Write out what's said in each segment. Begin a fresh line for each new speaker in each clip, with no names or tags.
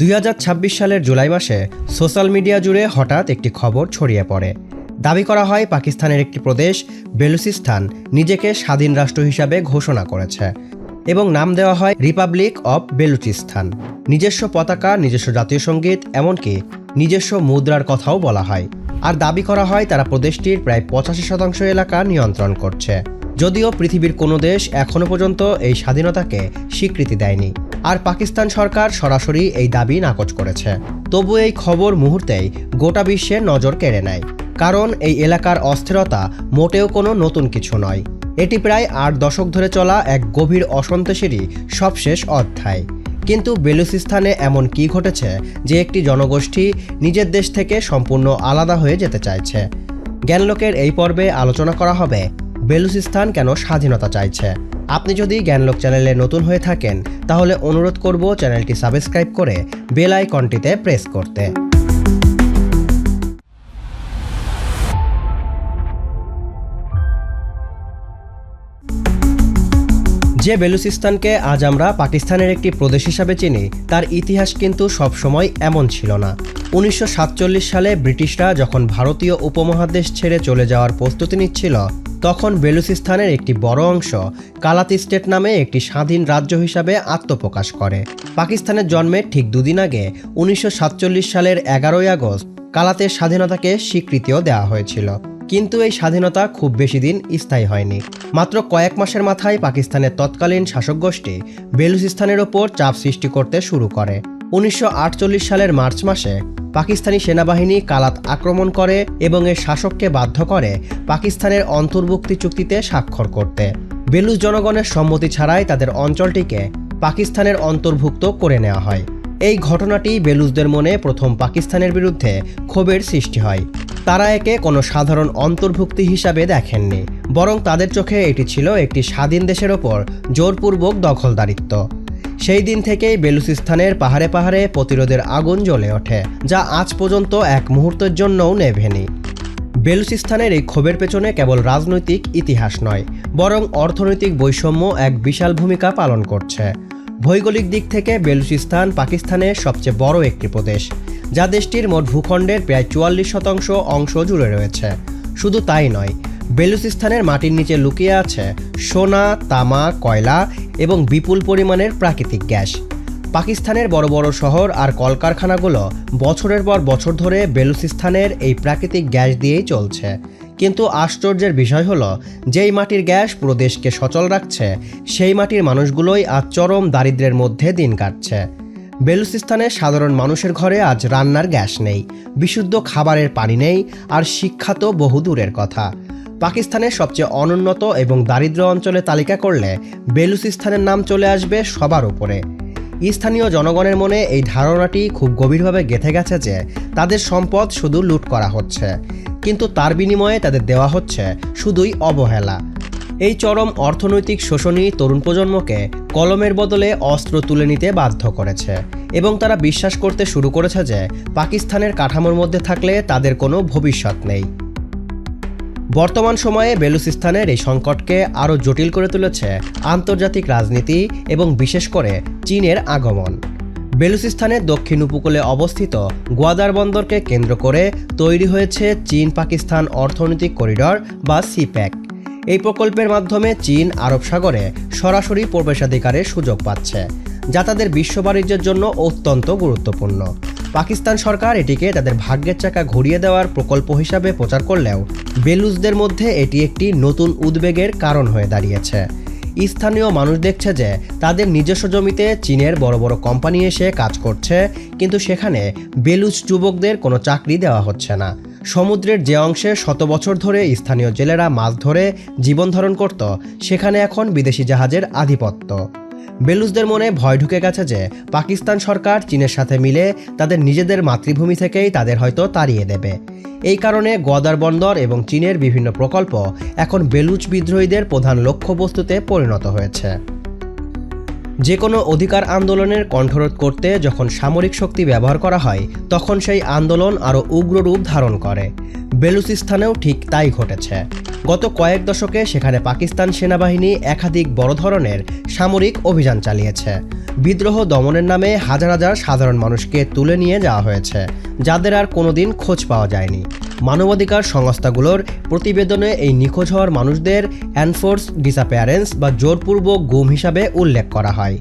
2026 সালের জুলাই মাসে social media জুড়ে হঠাৎ একটি খবর ছড়িয়ে পড়ে। দাবি করা হয় পাকিস্তানের একটি প্রদেশ বেলুচিস্তান নিজেকে স্বাধীন রাষ্ট্র হিসাবে ঘোষণা করেছে এবং নাম দেওয়া হয় রিপাবলিক অব বেলুচিস্তান। নিজস্ব পতাকা, নিজস্ব জাতীয় সঙ্গীত, এমনকি নিজস্ব মুদ্রার কথাও বলা হয়। আর দাবি করা হয় তারা প্রদেশটির প্রায় 85% এলাকা নিয়ন্ত্রণ করছে। যদিও পৃথিবীর কোনো দেশ এখনও পর্যন্ত এই স্বাধীনতাকে স্বীকৃতি দেয়নি, আর পাকিস্তান সরকার সরাসরি এই দাবি নাকচ করেছে। তবু এই খবর মুহূর্তেই গোটা বিশ্বের নজর কেড়ে নেয়, কারণ এই এলাকার অস্থিরতা মোটেও কোনো নতুন কিছু নয়। এটি প্রায় 8 দশক ধরে চলা এক গভীর অসন্তোষেরই সবশেষ অধ্যায়। কিন্তু বেলুচিস্তানে এমন কি ঘটেছে যে একটি জনগোষ্ঠী নিজের দেশ থেকে সম্পূর্ণ আলাদা হয়ে যেতে চাইছে? জ্ঞানলোকের এই পর্বে আলোচনা করা হবে বেলুচিস্তান কেন স্বাধীনতা চাইছে। আপনি যদি জ্ঞানলোক চ্যানেলে নতুন হয়ে থাকেন তাহলে অনুরোধ করব চ্যানেলটি সাবস্ক্রাইব করে বেল আইকনটিতে প্রেস করতে। যে বেলুচিস্তানকে আজ আমরা পাকিস্তানের একটি প্রদেশ হিসাবে চিনি, তার ইতিহাস কিন্তু সবসময় এমন ছিল না। 1947 সালে ব্রিটিশরা যখন ভারতীয় উপমহাদেশ ছেড়ে চলে যাওয়ার প্রস্তুতি নিচ্ছিল, তখন বেলুচিস্তানের একটি বড় অংশ কালাত স্টেট নামে একটি স্বাধীন রাজ্য হিসাবে আত্মপ্রকাশ করে। পাকিস্তানের জন্মের ঠিক দুদিন আগে 1947 সালের 11ই আগস্ট কালাতের স্বাধীনতাকে স্বীকৃতিও দেওয়া হয়েছিল। কিন্তু এই স্বাধীনতা খুব বেশি দিন স্থায়ী হয়নি। মাত্র কয়েক মাসের মাথায় পাকিস্তানের তৎকালীন শাসক গোষ্ঠী বেলুচিস্তানের ওপর চাপ সৃষ্টি করতে শুরু করে। 1948 সালের মার্চ মাসে পাকিস্তানি সেনাবাহিনী কালাত আক্রমণ করে এবং এর শাসককে বাধ্য করে পাকিস্তানের অন্তর্ভুক্তি চুক্তিতে স্বাক্ষর করতে। বেলুচ জনগণের সম্মতি ছাড়াই তাদের অঞ্চলটিকে পাকিস্তানের অন্তর্ভুক্ত করে নেওয়া হয়। এই ঘটনাটি বেলুচদের মনে প্রথম পাকিস্তানের বিরুদ্ধে ক্ষোভের সৃষ্টি হয়। তারা একে কোনো সাধারণ অন্তর্ভুক্তি হিসাবে দেখেননি, বরং তাদের চোখে এটি ছিল একটি স্বাধীন দেশের ওপর জোরপূর্বক দখলদারিত্ব। সেই দিন থেকেই বেলুচিস্তানের পাহাড়ে পাহাড়ে প্রতিরোধের আগুন জ্বলে ওঠে, যা আজ পর্যন্ত এক মুহূর্তের জন্যও নেভেনি। বেলুচিস্তানের এই ক্ষোভের পেছনে কেবল রাজনৈতিক ইতিহাস নয়, বরং অর্থনৈতিক বৈষম্য এক বিশাল ভূমিকা পালন করছে। ভৌগোলিক দিক থেকে বেলুচিস্তান পাকিস্তানের সবচেয়ে বড় একটি প্রদেশ, যা দেশটির মোট ভূখণ্ডের প্রায় 44% অংশ জুড়ে রয়েছে। শুধু তাই নয়, বেলুচিস্তানের মাটির নিচে লুকিয়ে আছে সোনা, তামা, কয়লা এবং বিপুল পরিমাণের প্রাকৃতিক গ্যাস। পাকিস্তানের বড় বড় শহর আর কলকারখানাগুলো বছরের পর বছর ধরে বেলুচিস্তানের এই প্রাকৃতিক গ্যাস দিয়েই চলছে। কিন্তু আশ্চর্যের বিষয় হলো, যেই মাটির গ্যাস পুরো দেশকে সচল রাখছে, সেই মাটির মানুষগুলোই আজ চরম দারিদ্র্যের মধ্যে দিন কাটছে। বেলুচিস্তানের সাধারণ মানুষের ঘরে আজ রান্নার গ্যাস নেই, বিশুদ্ধ খাবারের পানি নেই, আর শিক্ষা তো বহু দূরের কথা। পাকিস্তানের সবচেয়ে অনুন্নত এবং দারিদ্র অঞ্চলে তালিকা করলে বেলুচিস্তানের নাম চলে আসবে সবার উপরে। স্থানীয় জনগণের মনে এই ধারণাটি খুব গভীরভাবে গেঁথে গেছে যে তাদের সম্পদ শুধু লুট করা হচ্ছে, কিন্তু তার বিনিময়ে তাদের দেওয়া হচ্ছে শুধুই অবহেলা। এই চরম অর্থনৈতিক শোষণই তরুণ প্রজন্মকে কলমের বদলে অস্ত্র তুলে নিতে বাধ্য করেছে, এবং তারা বিশ্বাস করতে শুরু করেছে যে পাকিস্তানের কাঠামোর মধ্যে থাকলে তাদের কোনো ভবিষ্যৎ নেই। বর্তমান সময়ে বেলুচিস্তানের এই সংকটকে আরও জটিল করে তুলেছে আন্তর্জাতিক রাজনীতি এবং বিশেষ করে চীনের আগমন। বেলুচিস্তানের দক্ষিণ উপকূলে অবস্থিত গোয়াদার বন্দরকে কেন্দ্র করে তৈরি হয়েছে চীন পাকিস্তান অর্থনৈতিক করিডর বা সিপ্যাক। এই প্রকল্পের মাধ্যমে চীন আরব সাগরে সরাসরি প্রবেশাধিকারের সুযোগ পাচ্ছে, যা তাদের বিশ্ব বাণিজ্যের জন্য অত্যন্ত গুরুত্বপূর্ণ। পাকিস্তান সরকার এটিকে তাদের ভাগ্যের চাকা ঘুরিয়ে দেওয়ার প্রকল্প হিসাবে প্রচার করলেও বেলুচদের মধ্যে এটি একটি নতুন উদ্বেগের কারণ হয়ে দাঁড়িয়েছে। স্থানীয় মানুষ দেখছে যে তাদের নিজস্ব জমিতে চীনের বড় বড় কোম্পানি এসে কাজ করছে, কিন্তু সেখানে বেলুচ যুবকদের কোনো চাকরি দেওয়া হচ্ছে না। সমুদ্রের যে অংশে শত বছর ধরে স্থানীয় জেলেরা মাছ ধরে জীবন ধারণ করত, সেখানে এখন বিদেশি জাহাজের আধিপত্য। বেলুচদের মনে ভয় ঢুকে গেছে যে পাকিস্তান সরকার চীনের সাথে মিলে তাদের নিজেদের মাতৃভূমি থেকেই তাদের হয়তো তাড়িয়ে দেবে। এই কারণে গোয়াদার বন্দর এবং চীনের বিভিন্ন প্রকল্প এখন বেলুচ বিদ্রোহীদের প্রধান লক্ষ্যবস্তুতে পরিণত হয়েছে। যে কোনো অধিকার আন্দোলনের কণ্ঠরোধ করতে যখন সামরিক শক্তি ব্যবহার করা হয়, তখন সেই আন্দোলন আরও উগ্র রূপ ধারণ করে। বেলুচিস্তানেও ঠিক তাই ঘটেছে। গত কয়েক দশকে সেখানে পাকিস্তান সেনাবাহিনী একাধিক বড় ধরনের সামরিক অভিযান চালিয়েছে। বিদ্রোহ দমনের নামে হাজার হাজার সাধারণ মানুষকে তুলে নিয়ে যাওয়া হয়েছে, যাদের আর কোনোদিন খোঁজ পাওয়া যায়নি। মানবাধিকার সংস্থাগুলোর প্রতিবেদনে এই নিখোঁজ হওয়ার মানুষদের এনফোর্স ডিসঅ্যাপিয়ারেন্স বা জোরপূর্বক গুম হিসাবে উল্লেখ করা হয়।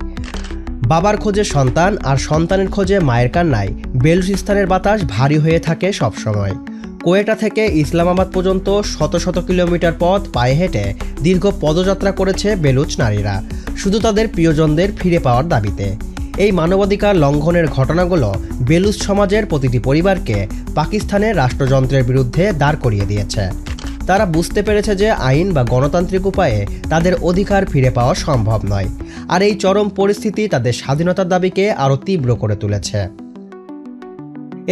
বাবার খোঁজে সন্তান আর সন্তানের খোঁজে মায়ের কান্নায় বেলুচিস্তানের বাতাস ভারী হয়ে থাকে সবসময়। কোয়েটা থেকে ইসলামাবাদ পর্যন্ত শত শত কিলোমিটার পথ পায়ে হেঁটে দীর্ঘ পদযাত্রা করেছে বেলুচ নারীরা, শুধু তাদের প্রিয়জনদের ফিরে পাওয়ার দাবিতে। এই মানবাধিকার লঙ্ঘনের ঘটনাগুলো বেলুচ সমাজের প্রতিটি পরিবারকে পাকিস্তানের রাষ্ট্রযন্ত্রের বিরুদ্ধে দাঁড় করিয়ে দিয়েছে। তারা বুঝতে পেরেছে যে আইন বা গণতান্ত্রিক উপায়ে তাদের অধিকার ফিরে পাওয়া সম্ভব নয়, আর এই চরম পরিস্থিতি তাদের স্বাধীনতার দাবিকে আরও তীব্র করে তুলেছে।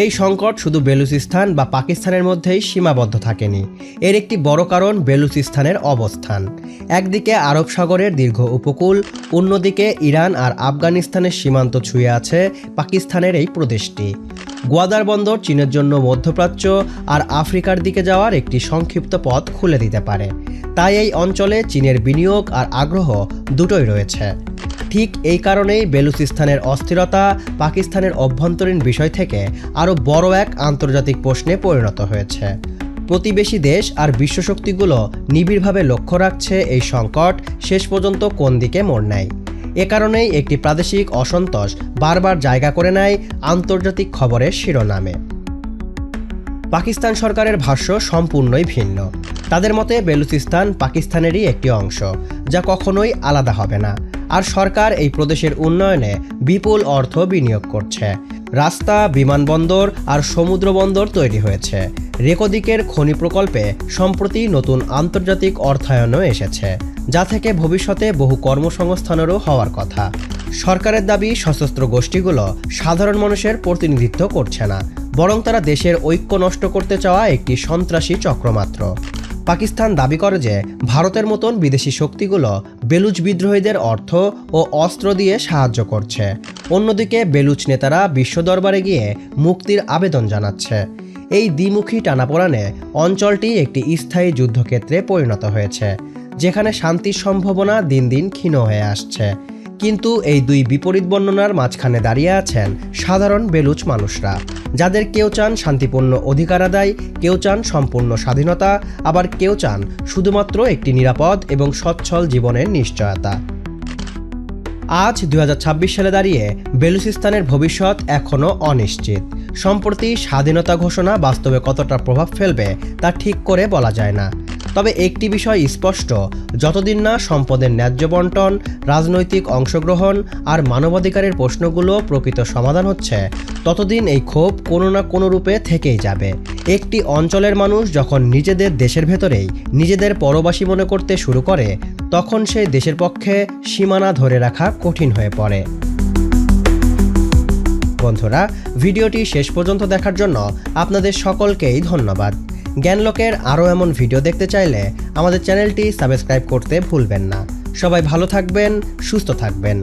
এই সংকট শুধু বেলুচিস্তান বা পাকিস্তানের মধ্যেই সীমাবদ্ধ থাকেনি। এর একটি বড় কারণ বেলুচিস্তানের অবস্থান। একদিকে আরব সাগরের দীর্ঘ উপকূল, অন্যদিকে ইরান আর আফগানিস্তানের সীমান্ত ছুঁয়ে আছে পাকিস্তানের এই প্রদেশটি। গোয়াদার বন্দর চীনের জন্য মধ্যপ্রাচ্য আর আফ্রিকার দিকে যাওয়ার একটি সংক্ষিপ্ত পথ খুলে দিতে পারে। তাই এই অঞ্চলে চীনের বিনিয়োগ আর আগ্রহ দুটোই রয়েছে। ঠিক এই কারণেই বেলুচিস্তানের অস্থিরতা পাকিস্তানের অভ্যন্তরীণ বিষয় থেকে আরও বড় এক আন্তর্জাতিক প্রশ্নে পরিণত হয়েছে। প্রতিবেশী দেশ আর বিশ্বশক্তিগুলো নিবিড়ভাবে লক্ষ্য রাখছে এই সংকট শেষ পর্যন্ত কোন দিকে মোড় নেয়। এ কারণেই একটি প্রাদেশিক অসন্তোষ বারবার জায়গা করে নেয় আন্তর্জাতিক খবরের শিরোনামে। পাকিস্তান সরকারের ভাষ্য সম্পূর্ণই ভিন্ন। তাদের মতে বেলুচিস্তান পাকিস্তানেরই একটি অংশ, যা কখনোই আলাদা হবে না। আর সরকার এই প্রদেশের উন্নয়নে বিপুল অর্থ বিনিয়োগ করছে। রাস্তা, বিমানবন্দর আর সমুদ্র বন্দর তৈরি হয়েছে। রেকোদিকের খনি প্রকল্পে সম্প্রতি নতুন আন্তর্জাতিক অর্থায়নও এসেছে, যা থেকে ভবিষ্যতে বহু কর্মসংস্থানেরও হওয়ার কথা। সরকারের দাবি সশস্ত্র গোষ্ঠীগুলো সাধারণ মানুষের প্রতিনিধিত্ব করছে না, বরং তারা দেশের ঐক্য নষ্ট করতে চাওয়া একটি সন্ত্রাসী চক্র মাত্র। পাকিস্তান দাবি করে যে ভারতের মতন বিদেশি শক্তিগুলো বেলুচ বিদ্রোহীদের অর্থ ও অস্ত্র দিয়ে সাহায্য করছে। অন্যদিকে বেলুচ নেতারা বিশ্ব দরবারে গিয়ে মুক্তির আবেদন জানাচ্ছে। এই দ্বিমুখী টানাপোড়েনে অঞ্চলটি একটি স্থায়ী যুদ্ধক্ষেত্রে পরিণত হয়েছে, যেখানে শান্তির সম্ভাবনা দিন দিন ক্ষীণ হয়ে আসছে। কিন্তু এই দুই বিপরীত বর্ণনার মাঝখানে দাঁড়িয়ে আছেন সাধারণ বেলুচ মানুষরা, যাদের কেউ চান শান্তিপূর্ণ অধিকার আদায়, কেউ চান সম্পূর্ণ স্বাধীনতা, আবার কেউ চান শুধুমাত্র একটি নিরাপদ এবং সচ্ছল জীবনের নিশ্চয়তা। আজ 2026 সালে দাঁড়িয়ে বেলুচিস্তানের ভবিষ্যৎ এখনও অনিশ্চিত। সম্প্রতি স্বাধীনতা ঘোষণা বাস্তবে কতটা প্রভাব ফেলবে তা ঠিক করে বলা যায় না। তবে একটি বিষয় স্পষ্ট, যতদিন না সম্পদের ন্যায্য বণ্টন, রাজনৈতিক অংশগ্রহণ আর মানবাধিকারের প্রশ্নগুলো প্রকৃত সমাধান হচ্ছে, ততদিন এই ক্ষোভ কোনো না কোনো রূপে থেকেই যাবে। একটি অঞ্চলের মানুষ যখন নিজেদের দেশের ভেতরেই নিজেদের পরবাসী মনে করতে শুরু করে, তখন সেই দেশের পক্ষে সীমানা ধরে রাখা কঠিন হয়ে পড়ে। বন্ধুরা, ভিডিওটি শেষ পর্যন্ত দেখার জন্য আপনাদের সকলকেই ধন্যবাদ। জ্ঞানলোকের আরও এমন ভিডিও দেখতে চাইলে আমাদের চ্যানেলটি সাবস্ক্রাইব করতে ভুলবেন না। সবাই ভালো থাকবেন, সুস্থ থাকবেন।